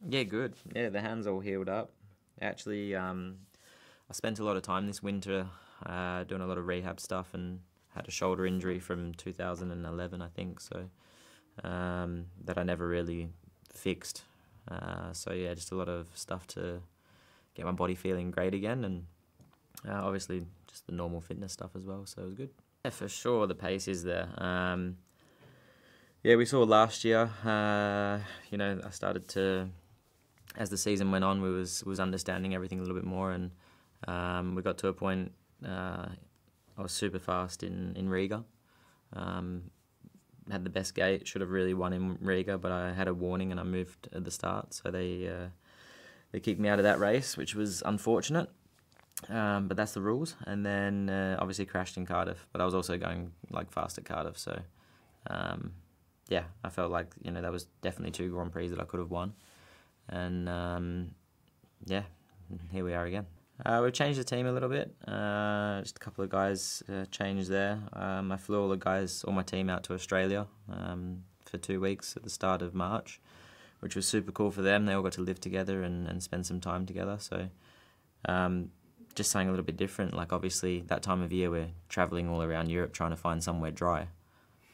Yeah, good. Yeah, the hand's all healed up. Actually, I spent a lot of time this winter doing a lot of rehab stuff and had a shoulder injury from 2011, I think, so that I never really fixed. So yeah, just a lot of stuff to get my body feeling great again, and obviously just the normal fitness stuff as well, so it was good. Yeah, for sure the pace is there. Yeah, we saw last year, you know, I started to, as the season went on, we was understanding everything a little bit more, and we got to a point, I was super fast in Riga. Had the best gate, should have really won in Riga, but I had a warning and I moved at the start, so they kicked me out of that race, which was unfortunate, but that's the rules. And then obviously crashed in Cardiff, but I was also going like fast at Cardiff, so yeah, I felt like, you know, that was definitely 2 Grand Prix that I could have won, and yeah, here we are again. We've changed the team a little bit. Just a couple of guys changed there. I flew all my team out to Australia for 2 weeks at the start of March, which was super cool for them. They all got to live together and spend some time together. So just something a little bit different. Like obviously that time of year we're traveling all around Europe trying to find somewhere dry,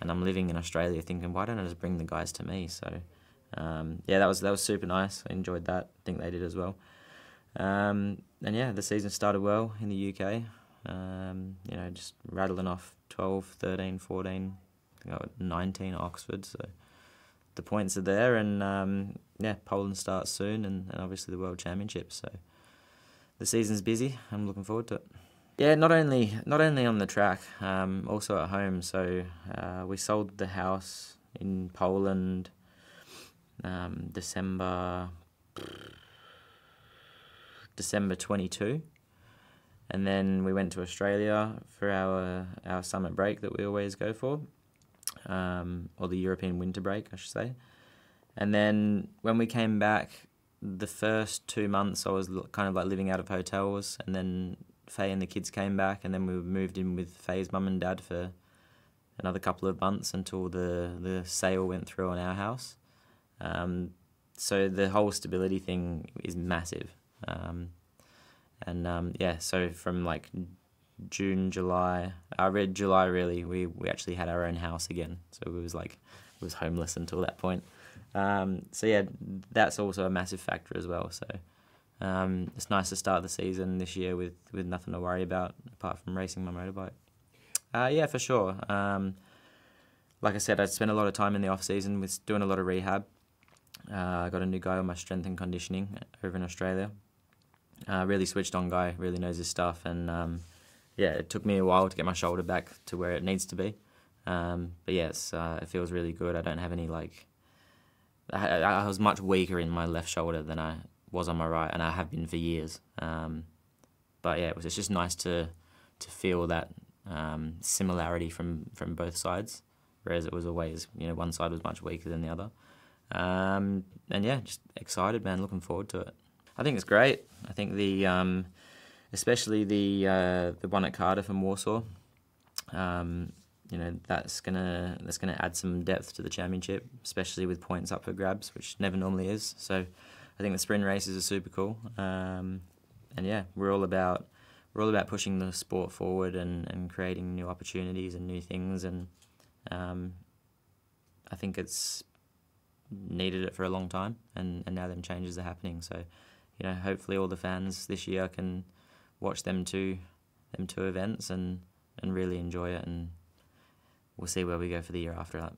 and I'm living in Australia thinking, why don't I just bring the guys to me? So yeah, that was super nice. I enjoyed that. I think they did as well. And yeah, the season started well in the UK. You know, just rattling off 12, 13, 14, I think I got 19 at Oxford. So the points are there, and yeah, Poland starts soon, and obviously the World Championships. So the season's busy. I'm looking forward to it. Yeah, not only on the track, also at home. So we sold the house in Poland December 22, and then we went to Australia for our summer break that we always go for, or the European winter break, I should say. And then when we came back, the first 2 months I was kind of like living out of hotels, and then Faye and the kids came back, and then we moved in with Faye's mum and dad for another couple of months until the sale went through on our house. So the whole stability thing is massive. Yeah, so from like June, July, I read July really, we actually had our own house again. So we was homeless until that point. So yeah, that's also a massive factor as well. So it's nice to start the season this year with nothing to worry about apart from racing my motorbike. Yeah, for sure. Like I said, I spent a lot of time in the off season with doing a lot of rehab. I got a new guy on my strength and conditioning over in Australia. Really switched on guy, really knows his stuff, and yeah, it took me a while to get my shoulder back to where it needs to be. But yes, it feels really good. I don't have any I was much weaker in my left shoulder than I was on my right, and I have been for years. But yeah, it's just nice to feel that similarity from both sides, whereas it was always, you know, one side was much weaker than the other. And yeah, just excited, man. Looking forward to it. I think it's great. I think especially the one at Cardiff and Warsaw. You know, that's gonna add some depth to the championship, especially with points up for grabs, which never normally is. So I think the sprint races are super cool. And yeah, we're all about pushing the sport forward and creating new opportunities and new things. And I think it's needed it for a long time, and now them changes are happening. So, you know, hopefully all the fans this year can watch them two events and really enjoy it, and we'll see where we go for the year after that.